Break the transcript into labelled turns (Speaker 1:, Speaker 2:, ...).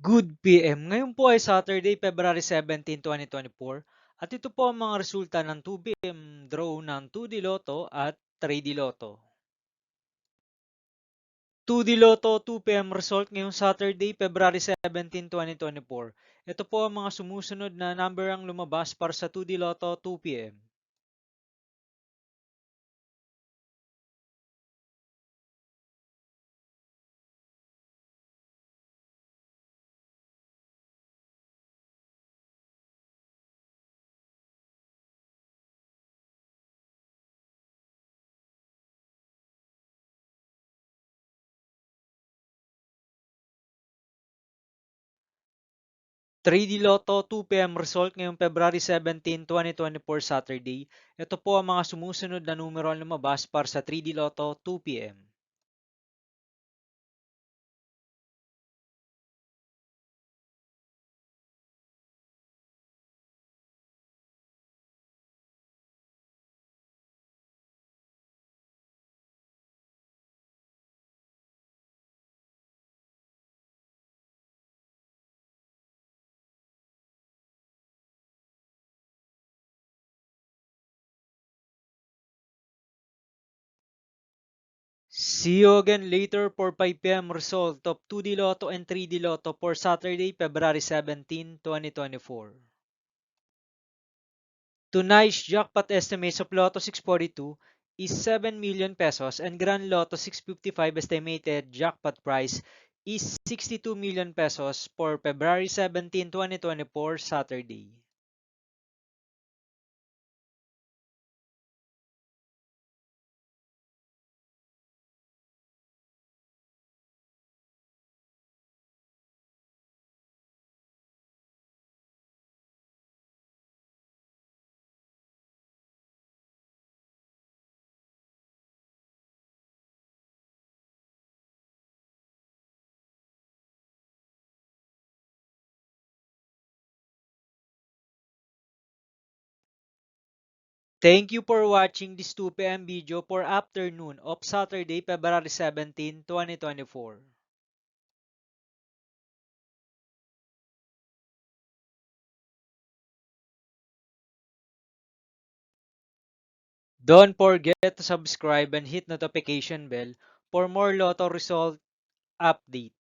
Speaker 1: Good PM. Ngayon po ay Saturday, February 17, 2024 at ito po ang mga resulta ng 2 PM draw ng 2D Lotto at 3D Lotto. 2D Lotto 2 PM result ngayong Saturday, February 17, 2024. Ito po ang mga sumusunod na number ang lumabas para sa 2D Lotto 2 PM. 3D Lotto 2 PM result ngayong February 17, 2024 Saturday. Ito po ang mga sumusunod na numero ang lumabas para sa 3D Lotto 2 PM. 'See you again later for 5 PM result of 2D Lotto and 3D Lotto for Saturday, February 17, 2024. Tonight's jackpot estimates of Lotto 642 is 7 million pesos and Grand Lotto 655 estimated jackpot price is 62 million pesos for February 17, 2024 Saturday. Thank you for watching this 2 PM video for afternoon of Saturday, February 17, 2024. Don't forget to subscribe and hit notification bell for more Lotto result update.